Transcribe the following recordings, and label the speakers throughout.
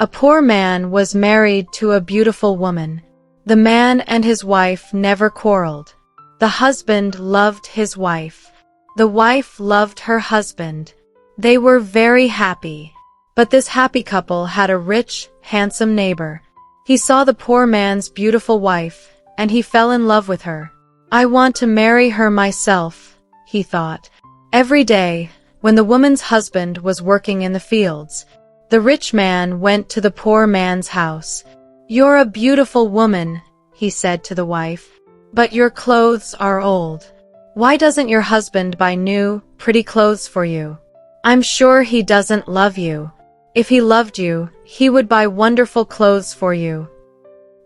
Speaker 1: A poor man was married to a beautiful woman. The man and his wife never quarreled. The husband loved his wife. The wife loved her husband. They were very happy. But this happy couple had a rich, handsome neighbor. He saw the poor man's beautiful wife, and he fell in love with her. I want to marry her myself, he thought. Every day, when the woman's husband was working in the fields, the rich man went to the poor man's house. "You're a beautiful woman," he said to the wife, "but your clothes are old. Why doesn't your husband buy new, pretty clothes for you? I'm sure he doesn't love you. If he loved you, he would buy wonderful clothes for you.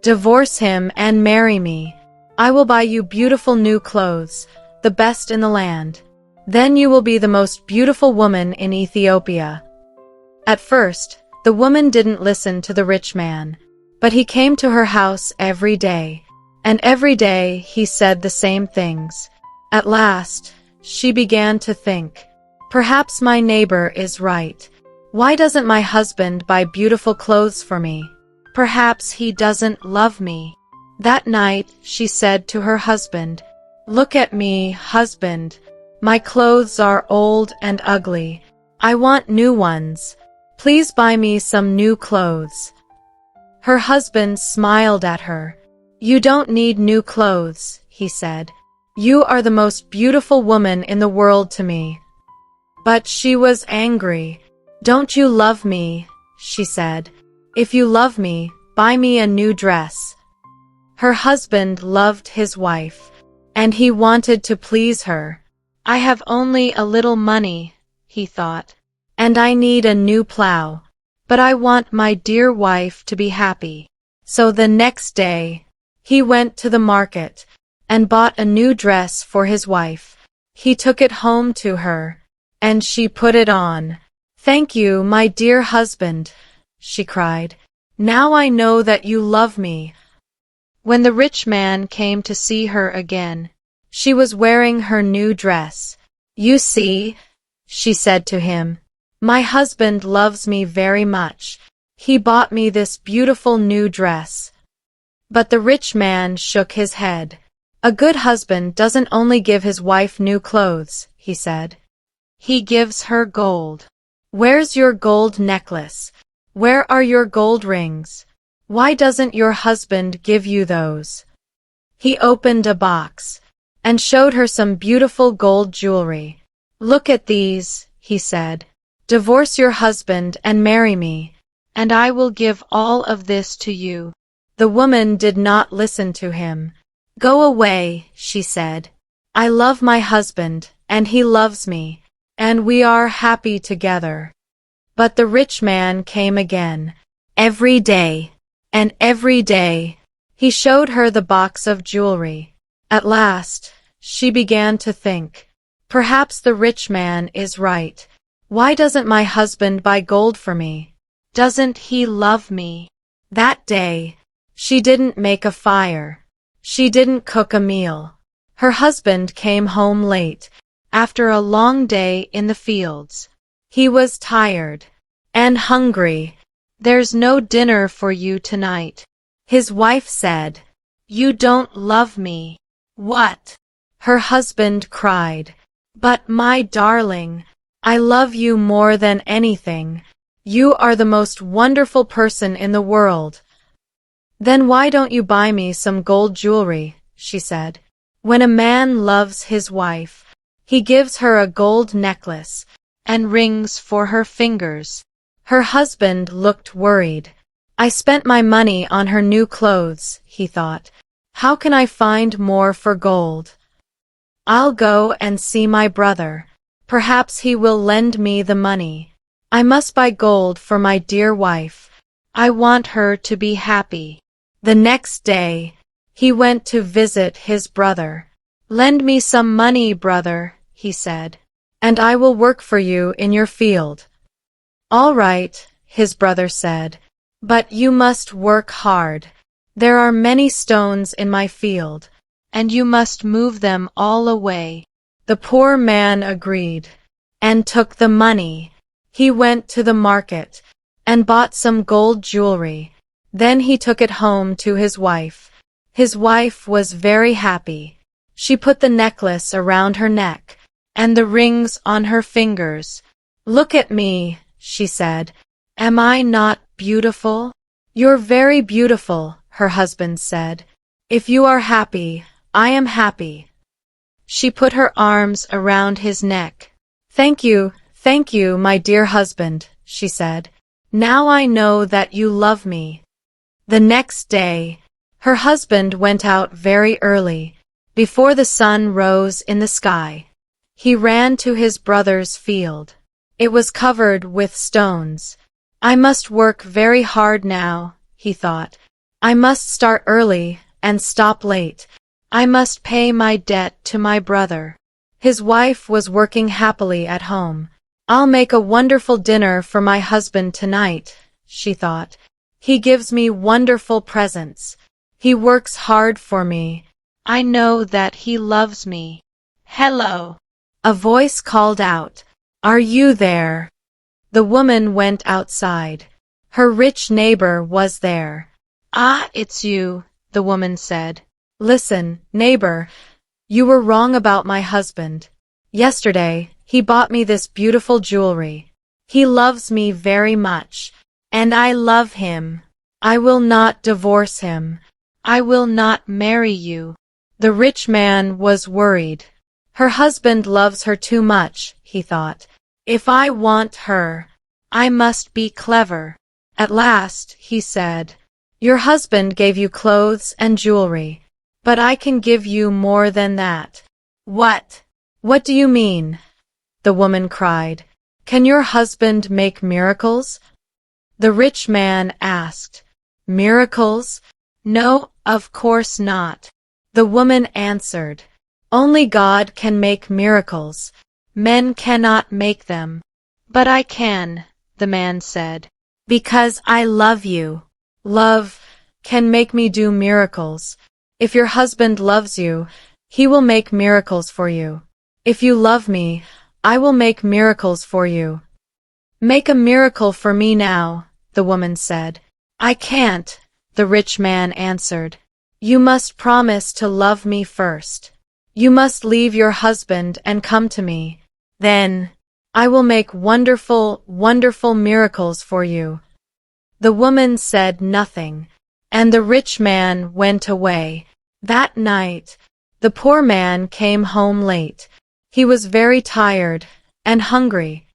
Speaker 1: Divorce him and marry me. I will buy you beautiful new clothes, the best in the land. Then you will be the most beautiful woman in Ethiopia." At first, the woman didn't listen to the rich man, but he came to her house every day, and every day he said the same things. At last, she began to think, perhaps my neighbor is right. Why doesn't my husband buy beautiful clothes for me? Perhaps he doesn't love me. That night, she said to her husband, "Look at me, husband. My clothes are old and ugly. I want new ones. Please buy me some new clothes." Her husband smiled at her. "You don't need new clothes," he said. "You are the most beautiful woman in the world to me." But she was angry. "Don't you love me?" she said. "If you love me, buy me a new dress." Her husband loved his wife, and he wanted to please her. "I have only a little money," he thought, "and I need a new plow. But I want my dear wife to be happy." So the next day, he went to the market and bought a new dress for his wife. He took it home to her, and she put it on. "Thank you, my dear husband," she cried. "Now I know that you love me." When the rich man came to see her again, she was wearing her new dress. "You see," she said to him, "my husband loves me very much. He bought me this beautiful new dress." But the rich man shook his head. "A good husband doesn't only give his wife new clothes," he said. "He gives her gold. Where's your gold necklace? Where are your gold rings? Why doesn't your husband give you those?" He opened a box and showed her some beautiful gold jewelry. "Look at these," he said. "Divorce your husband and marry me, and I will give all of this to you." The woman did not listen to him. "Go away," she said. "I love my husband, and he loves me, and we are happy together." But the rich man came again. Every day, and every day, he showed her the box of jewelry. At last, she began to think, perhaps the rich man is right. Why doesn't my husband buy gold for me? Doesn't he love me? That day, she didn't make a fire. She didn't cook a meal. Her husband came home late, after a long day in the fields. He was tired and hungry. "There's no dinner for you tonight," his wife said. "You don't love me." "What?" her husband cried. "But my darling, I love you more than anything. You are the most wonderful person in the world." "Then why don't you buy me some gold jewelry?" she said. "When a man loves his wife, he gives her a gold necklace and rings for her fingers." Her husband looked worried. "I spent my money on her new clothes," he thought. "How can I find more for gold? I'll go and see my brother. Perhaps he will lend me the money. I must buy gold for my dear wife. I want her to be happy." The next day, he went to visit his brother. "Lend me some money, brother," he said, "and I will work for you in your field." "All right," his brother said, "but you must work hard. There are many stones in my field, and you must move them all away." The poor man agreed, and took the money. He went to the market and bought some gold jewelry. Then he took it home to his wife. His wife was very happy. She put the necklace around her neck and the rings on her fingers. "Look at me," she said. "Am I not beautiful?" "You're very beautiful," her husband said. "If you are happy, I am happy." She put her arms around his neck. Thank you, my dear husband," she said. "Now I know that you love me." The next day, her husband went out very early, before the sun rose in the sky. He ran to his brother's field. It was covered with stones. "I must work very hard now," he thought. "I must start early and stop late. I must pay my debt to my brother." His wife was working happily at home. "I'll make a wonderful dinner for my husband tonight," she thought. "He gives me wonderful presents. He works hard for me. I know that he loves me." "Hello!" a voice called out. "Are you there?" The woman went outside. Her rich neighbor was there. "Ah, it's you," the woman said. "Listen, neighbor, you were wrong about my husband. Yesterday, he bought me this beautiful jewelry. He loves me very much, and I love him. I will not divorce him. I will not marry you." The rich man was worried. Her husband loves her too much, he thought. If I want her, I must be clever. At last, he said, "Your husband gave you clothes and jewelry, but I can give you more than that." "What? What do you mean?" the woman cried. "Can your husband make miracles?" The rich man asked. "Miracles? No, of course not." The woman answered. "Only God can make miracles. Men cannot make them." "But I can," the man said, "because I love you. Love can make me do miracles. If your husband loves you, he will make miracles for you. If you love me, I will make miracles for you." "Make a miracle for me now," the woman said. "I can't," the rich man answered. "You must promise to love me first. You must leave your husband and come to me. Then, I will make wonderful, wonderful miracles for you." The woman said nothing, and the rich man went away. That night, the poor man came home late. He was very tired and hungry.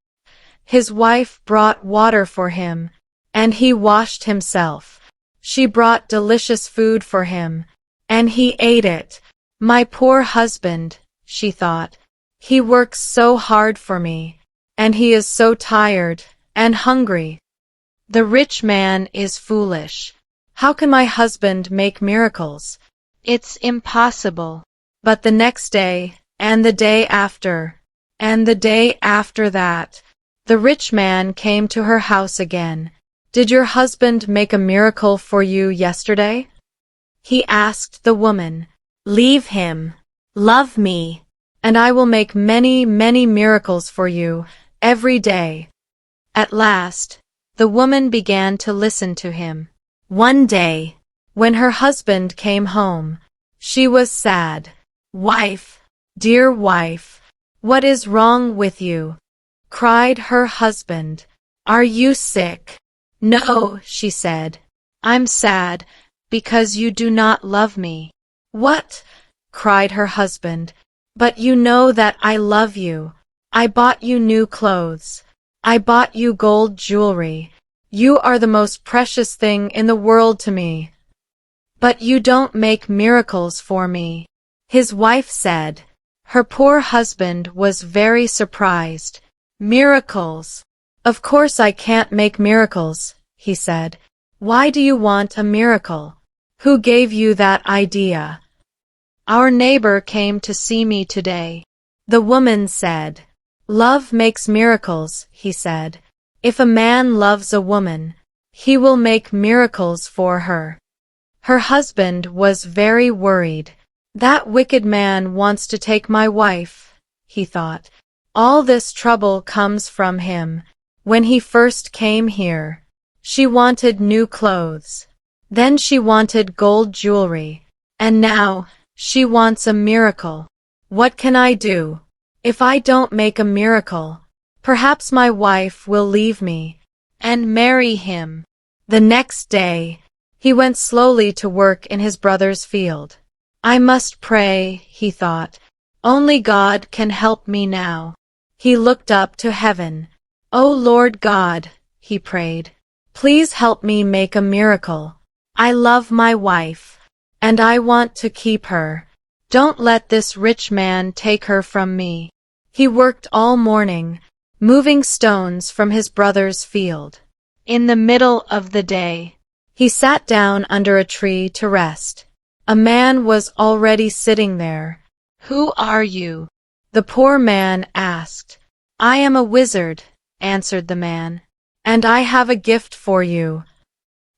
Speaker 1: His wife brought water for him, and he washed himself. She brought delicious food for him, and he ate it. "My poor husband," she thought. "He works so hard for me, and he is so tired and hungry. The rich man is foolish. How can my husband make miracles? It's impossible." But the next day, and the day after, and the day after that, the rich man came to her house again. "Did your husband make a miracle for you yesterday?" he asked the woman. "Leave him. Love me, and I will make many, many miracles for you every day." At last, the woman began to listen to him. One day, when her husband came home, she was sad. "Wife, dear wife, what is wrong with you?" cried her husband. "Are you sick?" "No," she said. "I'm sad because you do not love me." "What?" cried her husband. "But you know that I love you. I bought you new clothes. I bought you gold jewelry. You are the most precious thing in the world to me. But you don't make miracles for me." His wife said. Her poor husband was very surprised. "Miracles? Of course I can't make miracles," he said. "Why do you want a miracle? Who gave you that idea?" "Our neighbor came to see me today," the woman said. "Love makes miracles," he said. "If a man loves a woman, he will make miracles for her." Her husband was very worried. "That wicked man wants to take my wife," he thought. "All this trouble comes from him. When he first came here, She wanted new clothes. Then she wanted gold jewelry. And now, she wants a miracle. What can I do? If I don't make a miracle, perhaps my wife will leave me and marry him. The next day, he went slowly to work in his brother's field. I must pray, he thought. Only God can help me now. He looked up to heaven. O Lord God, he prayed, please help me make a miracle. I love my wife, and I want to keep her. Don't let this rich man take her from me. He worked all morning, moving stones from his brother's field. In the middle of the day, he sat down under a tree to rest. A man was already sitting there. Who are you? The poor man asked. I am a wizard, answered the man, and I have a gift for you.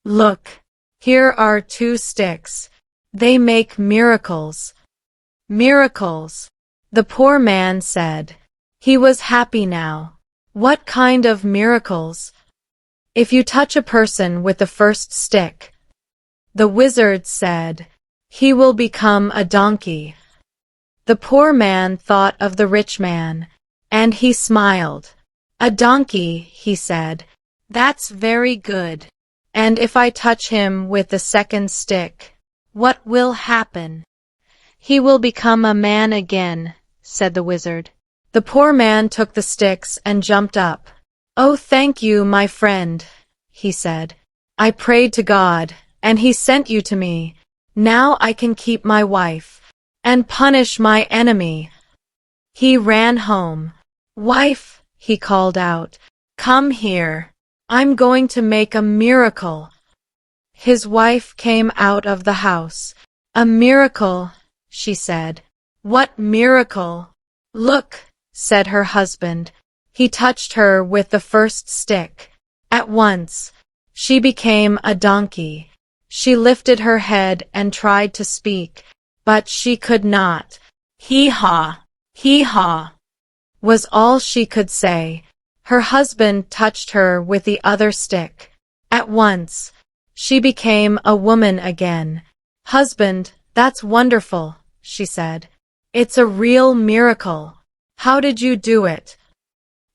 Speaker 1: Look, here are 2 sticks. They make miracles. Miracles, the poor man said. He was happy now. What kind of miracles? If you touch a person with the first stick, the wizard said, he will become a donkey. The poor man thought of the rich man, and he smiled. A donkey, he said. That's very good. And if I touch him with the second stick, what will happen? He will become a man again, said the wizard. The poor man took the sticks and jumped up. Oh, thank you, my friend, he said. I prayed to God, and he sent you to me. Now I can keep my wife and punish my enemy. He ran home. Wife, he called out, come here. I'm going to make a miracle. His wife came out of the house. A miracle, she said. What miracle? Look, said her husband. He touched her with the first stick. At once, she became a donkey. She lifted her head and tried to speak, but she could not. Hee-haw, hee-haw, was all she could say. Her husband touched her with the other stick. At once, she became a woman again. Husband, that's wonderful, she said. It's a real miracle. How did you do it?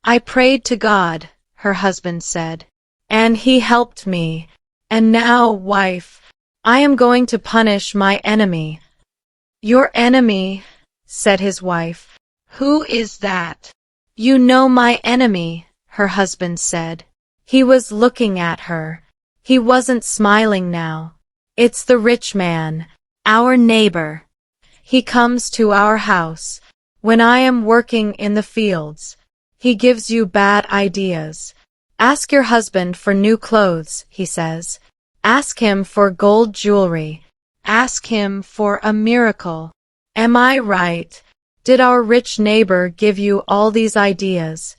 Speaker 1: I prayed to God, her husband said, and he helped me. And now, wife, I am going to punish my enemy. Your enemy, said his wife. Who is that? You know my enemy, her husband said. He was looking at her. He wasn't smiling now. It's the rich man, our neighbor. He comes to our house when I am working in the fields. He gives you bad ideas. Ask your husband for new clothes, he says. Ask him for gold jewelry. Ask him for a miracle. Am I right? Did our rich neighbor give you all these ideas?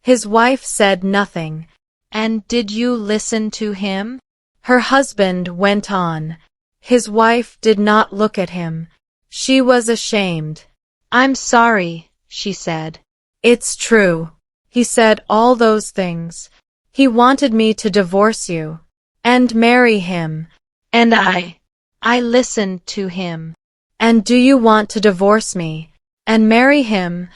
Speaker 1: His wife said nothing. And did you listen to him? Her husband went on. His wife did not look at him. She was ashamed. I'm sorry, she said. It's true. He said all those things. He wanted me to divorce you and marry him. And I listened to him. And do you want to divorce me and marry him?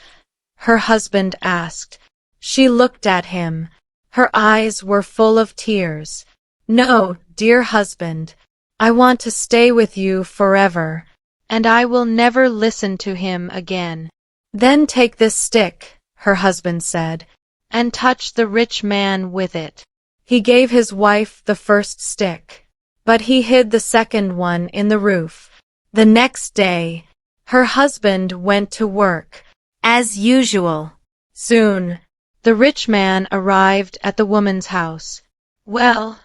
Speaker 1: Her husband asked. She looked at him. Her eyes were full of tears. No, dear husband, I want to stay with you forever, and I will never listen to him again. Then take this stick, her husband said, and touch the rich man with it. He gave his wife the first stick, but he hid the second one in the roof. The next day, her husband went to work, as usual. Soon, the rich man arrived at the woman's house. Well,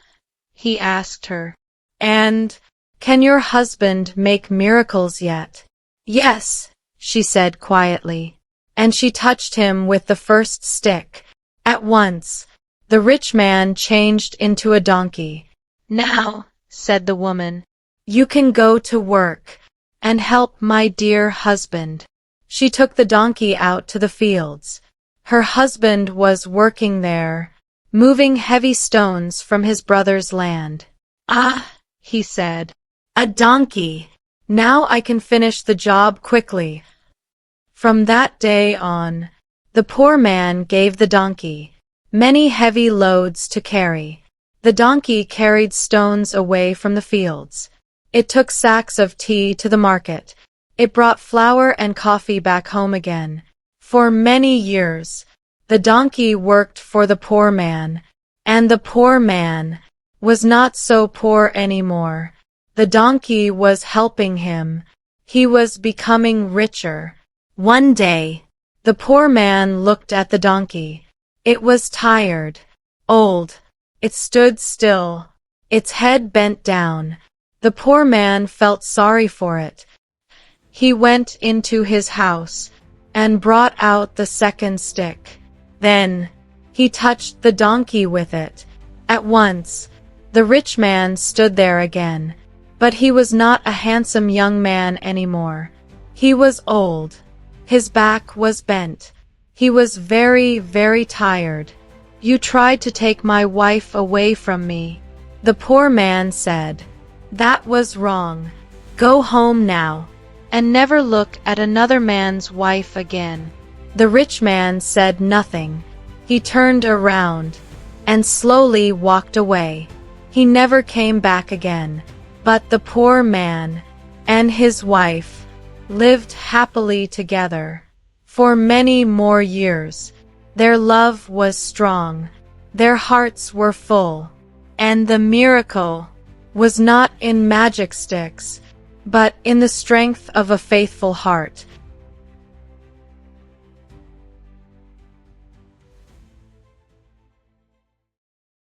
Speaker 1: he asked her, and can your husband make miracles yet? Yes, she said quietly, and she touched him with the first stick. At once, the rich man changed into a donkey. Now, said the woman, you can go to work and help my dear husband. She took the donkey out to the fields. Her husband was working there, moving heavy stones from his brother's land. "Ah," he said, "a donkey! Now I can finish the job quickly." From that day on, the poor man gave the donkey many heavy loads to carry. The donkey carried stones away from the fields. It took sacks of tea to the market. It brought flour and coffee back home again. For many years, the donkey worked for the poor man, and the poor man was not so poor anymore. The donkey was helping him. He was becoming richer. One day, the poor man looked at the donkey. It was tired, old. It stood still, its head bent down. The poor man felt sorry for it. He went into his house and brought out the second stick. Then he touched the donkey with it. At once, the rich man stood there again, but he was not a handsome young man anymore. He was old. His back was bent. He was very, very tired. "You tried to take my wife away from me," the poor man said. "That was wrong. Go home now, and never look at another man's wife again." The rich man said nothing. He turned around and slowly walked away. He never came back again. But the poor man and his wife lived happily together for many more years. Their love was strong. Their hearts were full. And the miracle was not in magic sticks, but in the strength of a faithful heart.